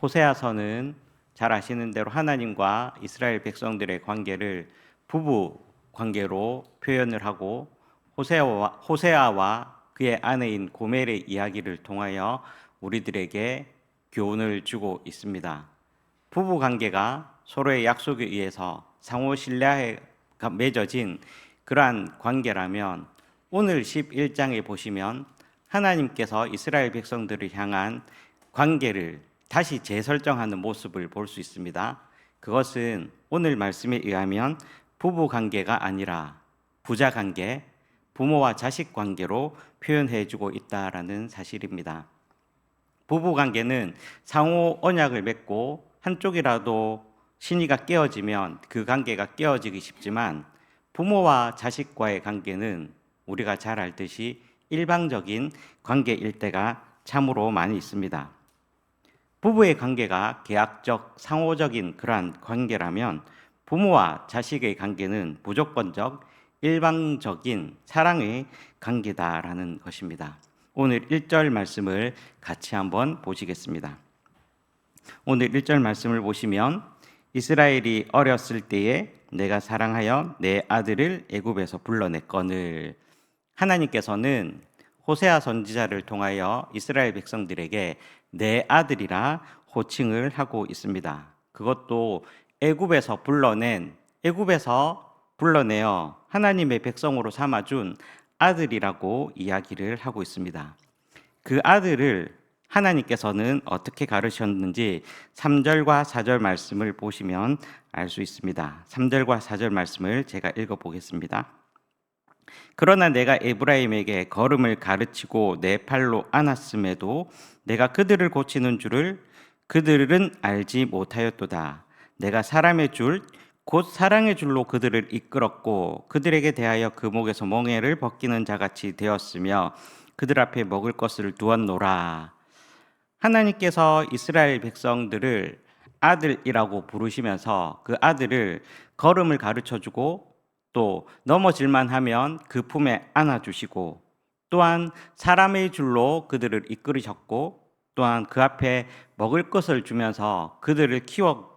호세아서는 잘 아시는 대로 하나님과 이스라엘 백성들의 관계를 부부 관계로 표현을 하고 호세아와 그의 아내인 고멜의 이야기를 통하여 우리들에게 교훈을 주고 있습니다. 부부 관계가 서로의 약속에 의해서 상호 신뢰가 맺어진 그러한 관계라면 오늘 11장에 보시면 하나님께서 이스라엘 백성들을 향한 관계를 다시 재설정하는 모습을 볼 수 있습니다. 그것은 오늘 말씀에 의하면 부부 관계가 아니라 부자 관계, 부모와 자식 관계로 표현해 주고 있다라는 사실입니다. 부부 관계는 상호 언약을 맺고 한쪽이라도 신의가 깨어지면 그 관계가 깨어지기 쉽지만 부모와 자식과의 관계는 우리가 잘 알듯이 일방적인 관계일 때가 참으로 많이 있습니다. 부부의 관계가 계약적, 상호적인 그러한 관계라면 부모와 자식의 관계는 무조건적, 일방적인 사랑의 관계다라는 것입니다. 오늘 1절 말씀을 같이 한번 보시겠습니다. 오늘 1절 말씀을 보시면 이스라엘이 어렸을 때에 내가 사랑하여 내 아들을 애굽에서 불러냈거늘. 하나님께서는 호세아 선지자를 통하여 이스라엘 백성들에게 내 아들이라 호칭을 하고 있습니다. 그것도 애굽에서 불러내어 하나님의 백성으로 삼아준 아들이라고 이야기를 하고 있습니다. 그 아들을 하나님께서는 어떻게 가르쳤는지 3절과 4절 말씀을 보시면 알 수 있습니다. 3절과 4절 말씀을 제가 읽어보겠습니다. 그러나 내가 에브라임에게 걸음을 가르치고 내 팔로 안았음에도 내가 그들을 고치는 줄을 그들은 알지 못하였도다. 내가 사람의 줄 곧 사랑의 줄로 그들을 이끌었고 그들에게 대하여 그 목에서 멍에를 벗기는 자같이 되었으며 그들 앞에 먹을 것을 두었노라. 하나님께서 이스라엘 백성들을 아들이라고 부르시면서 그 아들을 걸음을 가르쳐주고 또 넘어질만 하면 그 품에 안아주시고 또한 사람의 줄로 그들을 이끌으셨고 또한 그 앞에 먹을 것을 주면서 그들을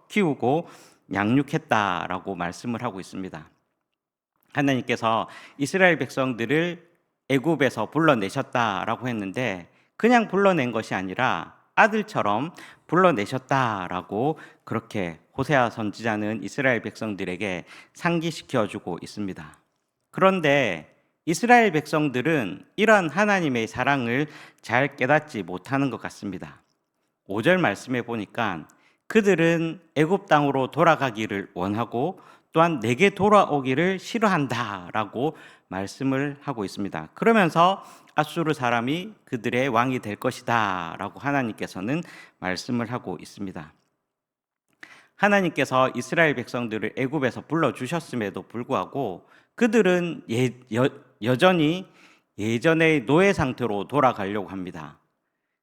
키우고 양육했다라고 말씀을 하고 있습니다. 하나님께서 이스라엘 백성들을 애굽에서 불러내셨다라고 했는데 그냥 불러낸 것이 아니라 아들처럼 불러내셨다라고 그렇게 호세아 선지자는 이스라엘 백성들에게 상기시켜주고 있습니다. 그런데 이스라엘 백성들은 이러한 하나님의 사랑을 잘 깨닫지 못하는 것 같습니다. 5절 말씀에 보니까 그들은 애굽 땅으로 돌아가기를 원하고 또한 내게 돌아오기를 싫어한다라고 말씀을 하고 있습니다. 그러면서 아수르 사람이 그들의 왕이 될 것이다라고 하나님께서는 말씀을 하고 있습니다. 하나님께서 이스라엘 백성들을 애굽에서 불러주셨음에도 불구하고 그들은 여전히 예전의 노예 상태로 돌아가려고 합니다.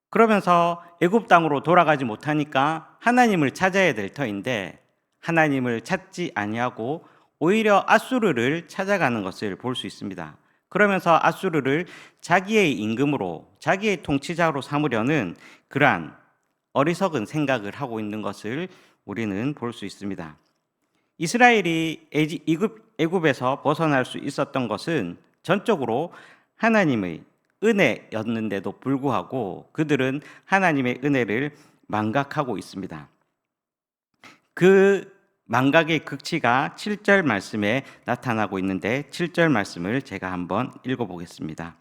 그러면서 애굽 땅으로 돌아가지 못하니까 하나님을 찾아야 될 터인데 하나님을 찾지 아니하고 오히려 아수르를 찾아가는 것을 볼 수 있습니다. 그러면서 아수르를 자기의 임금으로, 자기의 통치자로 삼으려는 그러한 어리석은 생각을 하고 있는 것을 우리는 볼 수 있습니다. 이스라엘이 애굽에서 벗어날 수 있었던 것은 전적으로 하나님의 은혜였는데도 불구하고 그들은 하나님의 은혜를 망각하고 있습니다. 그 망각의 극치가 7절 말씀에 나타나고 있는데 7절 말씀을 제가 한번 읽어보겠습니다.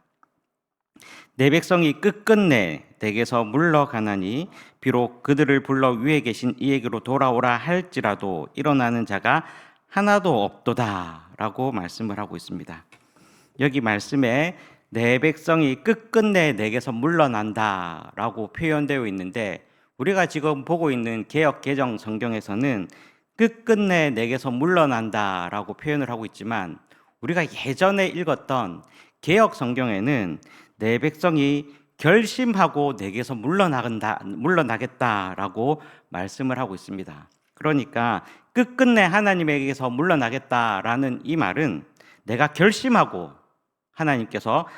내 백성이 끝끝내 내게서 물러가나니 비록 그들을 불러 위에 계신 이에게로 돌아오라 할지라도 일어나는 자가 하나도 없도다 라고 말씀을 하고 있습니다. 여기 말씀에 내 백성이 끝끝내 내게서 물러난다 라고 표현되어 있는데 우리가 지금 보고 있는 개역 개정 성경에서는 끝끝내 내게서 물러난다 라고 표현을 하고 있지만 우리가 예전에 읽었던 개역 성경에는 내 백성이 결심하고 내게서 물러나겠다라고 말씀을 하고 있습니다. 그러니까 끝끝내 하나님에게서 물러나겠다라는 이 말은 내가 결심하고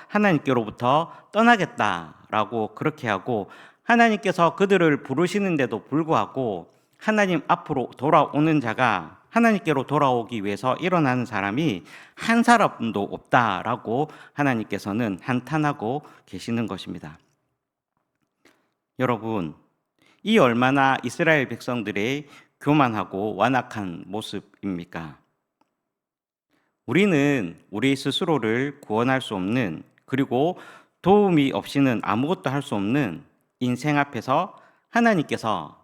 하나님께로부터 떠나겠다라고 그렇게 하고 하나님께서 그들을 부르시는데도 불구하고 하나님 앞으로 돌아오는 자가 하나님께로 돌아오기 위해서 일어나는 사람이 한 사람도 없다라고 하나님께서는 한탄하고 계시는 것입니다. 여러분, 이 얼마나 이스라엘 백성들의 교만하고 완악한 모습입니까? 우리는 우리 스스로를 구원할 수 없는, 그리고 도움이 없이는 아무것도 할 수 없는 인생 앞에서 하나님께서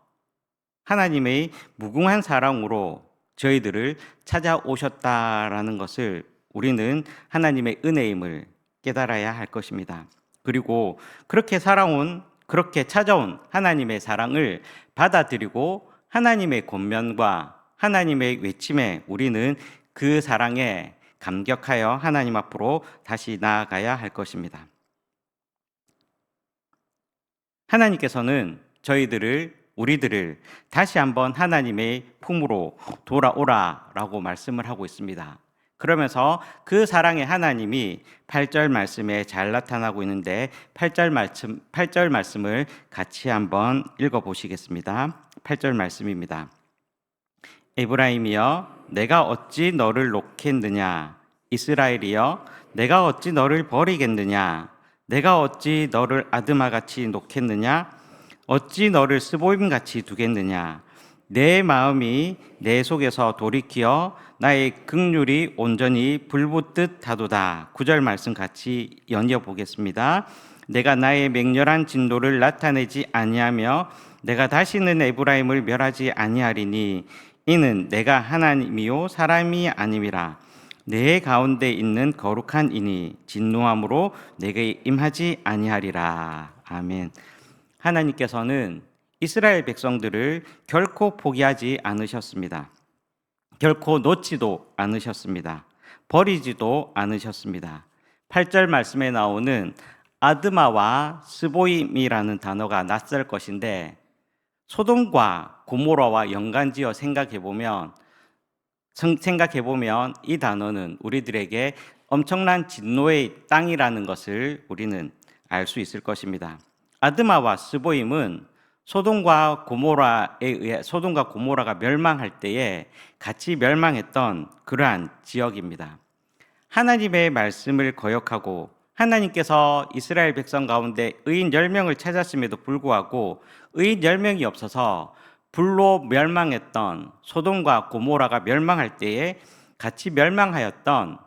하나님의 무궁한 사랑으로 저희들을 찾아오셨다라는 것을 우리는 하나님의 은혜임을 깨달아야 할 것입니다. 그리고 그렇게 찾아온 하나님의 사랑을 받아들이고 하나님의 권면과 하나님의 외침에 우리는 그 사랑에 감격하여 하나님 앞으로 다시 나아가야 할 것입니다. 하나님께서는 우리들을 다시 한번 하나님의 품으로 돌아오라라고 말씀을 하고 있습니다. 그러면서 그 사랑의 하나님이 8절 말씀에 잘 나타나고 있는데 8절 말씀을 같이 한번 읽어보시겠습니다. 8절 말씀입니다. 에브라임이여 내가 어찌 너를 놓겠느냐, 이스라엘이여 내가 어찌 너를 버리겠느냐, 내가 어찌 너를 아드마같이 놓겠느냐, 어찌 너를 스보임같이 두겠느냐. 내 마음이 내 속에서 돌이키어 나의 긍휼이 온전히 불붙듯 하도다. 9절 말씀 같이 연이어보겠습니다. 내가 나의 맹렬한 진노를 나타내지 아니하며 내가 다시는 에브라임을 멸하지 아니하리니 이는 내가 하나님이요 사람이 아님이라. 내 가운데 있는 거룩한 이니 진노함으로 내게 임하지 아니하리라. 아멘. 하나님께서는 이스라엘 백성들을 결코 포기하지 않으셨습니다. 결코 놓지도 않으셨습니다. 버리지도 않으셨습니다. 8절 말씀에 나오는 아드마와 스보임이라는 단어가 낯설 것인데 소돔과 고모라와 연관지어 생각해보면 이 단어는 우리들에게 엄청난 진노의 땅이라는 것을 우리는 알 수 있을 것입니다. 아드마와 스보임은 소돔과 고모라가 멸망할 때에 같이 멸망했던 그러한 지역입니다. 하나님의 말씀을 거역하고 하나님께서 이스라엘 백성 가운데 의인 10명을 찾았음에도 불구하고 의인 10명이 없어서 불로 멸망했던 소돔과 고모라가 멸망할 때에 같이 멸망하였던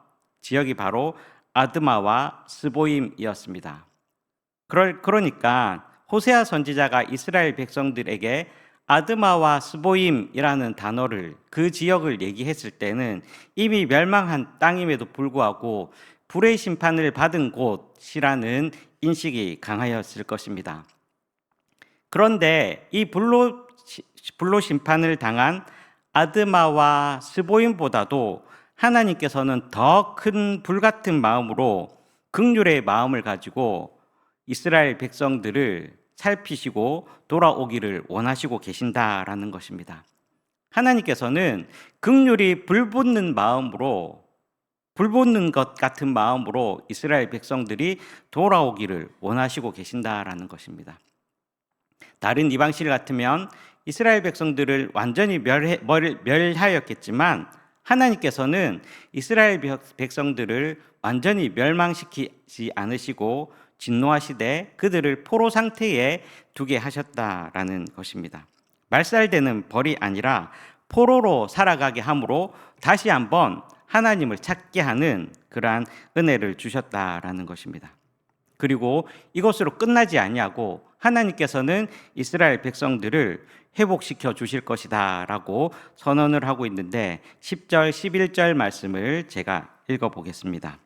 지역이 바로 아드마와 스보임이었습니다. 그러니까 호세아 선지자가 이스라엘 백성들에게 아드마와 스보임이라는 단어를 그 지역을 얘기했을 때는 이미 멸망한 땅임에도 불구하고 불의 심판을 받은 곳이라는 인식이 강하였을 것입니다. 그런데 이 불로 심판을 당한 아드마와 스보임보다도 하나님께서는 더 큰 불같은 마음으로 긍휼의 마음을 가지고 이스라엘 백성들을 살피시고 돌아오기를 원하시고 계신다라는 것입니다. 하나님께서는 긍휼이 불붙는 것 같은 마음으로 이스라엘 백성들이 돌아오기를 원하시고 계신다라는 것입니다. 다른 이방실 같으면 이스라엘 백성들을 완전히 멸하였겠지만 하나님께서는 이스라엘 백성들을 완전히 멸망시키지 않으시고 진노하시되 그들을 포로 상태에 두게 하셨다라는 것입니다. 말살되는 벌이 아니라 포로로 살아가게 함으로 다시 한번 하나님을 찾게 하는 그러한 은혜를 주셨다라는 것입니다. 그리고 이것으로 끝나지 아니하고 하나님께서는 이스라엘 백성들을 회복시켜 주실 것이다 라고 선언을 하고 있는데 10절, 11절 말씀을 제가 읽어보겠습니다.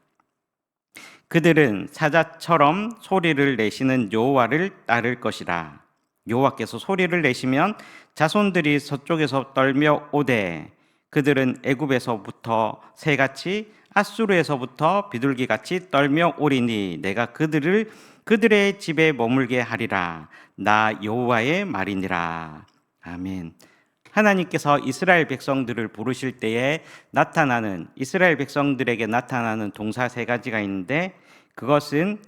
그들은 사자처럼 소리를 내시는 여호와를 따를 것이라. 여호와께서 소리를 내시면 자손들이 서쪽에서 떨며 오되 그들은 애굽에서부터 새같이 앗수르에서부터 비둘기같이 떨며 오리니 내가 그들의 집에 머물게 하리라. 나 여호와의 말이니라. 아멘. 하나님께서 이스라엘 백성들을 부르실 때에 이스라엘 백성들에게 나타나는 동사 3가지가 있는데 그것은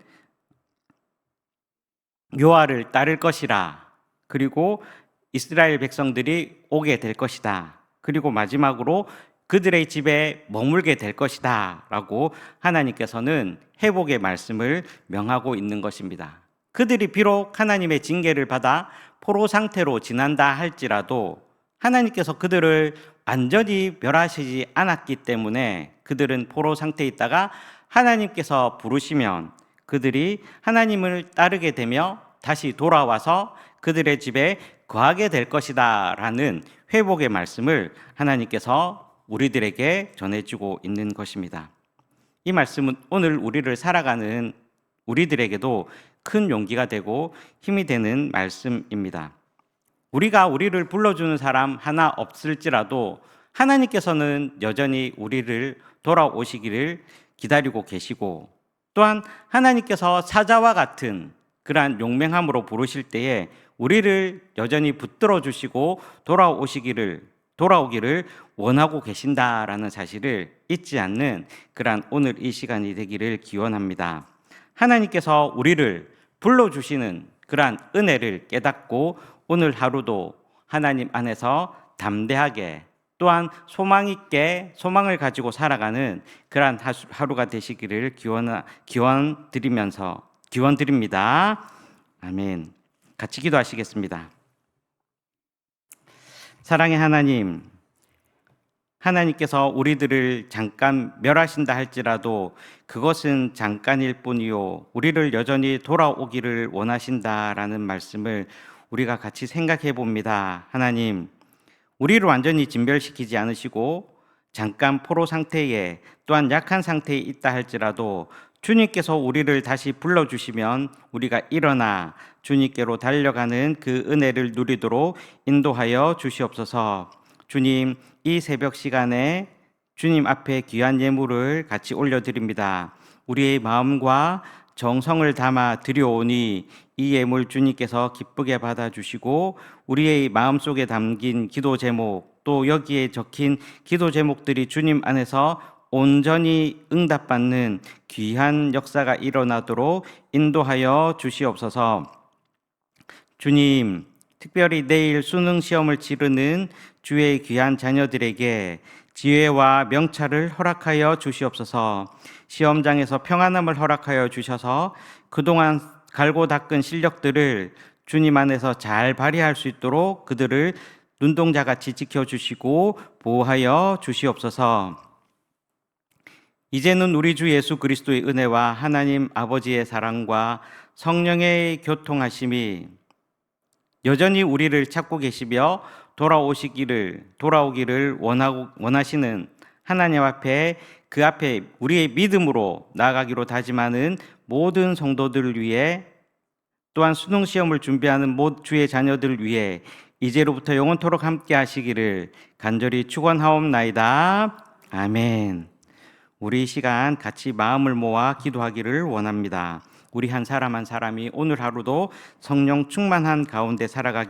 여호와를 따를 것이라. 그리고 이스라엘 백성들이 오게 될 것이다. 그리고 마지막으로 그들의 집에 머물게 될 것이다 라고 하나님께서는 회복의 말씀을 명하고 있는 것입니다. 그들이 비록 하나님의 징계를 받아 포로 상태로 지난다 할지라도 하나님께서 그들을 완전히 멸하시지 않았기 때문에 그들은 포로 상태에 있다가 하나님께서 부르시면 그들이 하나님을 따르게 되며 다시 돌아와서 그들의 집에 거하게 될 것이다 라는 회복의 말씀을 하나님께서 우리들에게 전해주고 있는 것입니다. 이 말씀은 오늘 우리를 살아가는 우리들에게도 큰 용기가 되고 힘이 되는 말씀입니다. 우리가 우리를 불러주는 사람 하나 없을지라도 하나님께서는 여전히 우리를 돌아오시기를 기다리고 계시고, 또한 하나님께서 사자와 같은 그러한 용맹함으로 부르실 때에 우리를 여전히 붙들어 주시고 돌아오기를 원하고 계신다라는 사실을 잊지 않는 그러한 오늘 이 시간이 되기를 기원합니다. 하나님께서 우리를 불러주시는 그러한 은혜를 깨닫고 오늘 하루도 하나님 안에서 담대하게 또한 소망 있게 소망을 가지고 살아가는 그러한 하루가 되시기를 기원드립니다. 아멘. 같이 기도하시겠습니다. 사랑의 하나님, 하나님께서 우리들을 잠깐 멸하신다 할지라도 그것은 잠깐일 뿐이요 우리를 여전히 돌아오기를 원하신다라는 말씀을 우리가 같이 생각해 봅니다. 하나님, 우리를 완전히 진멸시키지 않으시고 잠깐 포로 상태에 또한 약한 상태에 있다 할지라도 주님께서 우리를 다시 불러주시면 우리가 일어나 주님께로 달려가는 그 은혜를 누리도록 인도하여 주시옵소서. 주님, 이 새벽 시간에 주님 앞에 귀한 예물을 같이 올려드립니다. 우리의 마음과 정성을 담아 드려오니 이 예물 주님께서 기쁘게 받아주시고 우리의 마음속에 담긴 기도 제목 또 여기에 적힌 기도 제목들이 주님 안에서 온전히 응답받는 귀한 역사가 일어나도록 인도하여 주시옵소서. 주님, 특별히 내일 수능 시험을 치르는 주의 귀한 자녀들에게 지혜와 명찰을 허락하여 주시옵소서. 시험장에서 평안함을 허락하여 주셔서 그동안 갈고 닦은 실력들을 주님 안에서 잘 발휘할 수 있도록 그들을 눈동자같이 지켜주시고 보호하여 주시옵소서. 이제는 우리 주 예수 그리스도의 은혜와 하나님 아버지의 사랑과 성령의 교통하심이 여전히 우리를 찾고 계시며 돌아오기를 원하시는 하나님 앞에 그 앞에 우리의 믿음으로 나아가기로 다짐하는 모든 성도들을 위해 또한 수능 시험을 준비하는 모든 주의 자녀들을 위해 이제로부터 영원토록 함께 하시기를 간절히 축원하옵나이다. 아멘. 우리 이 시간 같이 마음을 모아 기도하기를 원합니다. 우리 한 사람 한 사람이 오늘 하루도 성령 충만한 가운데 살아가기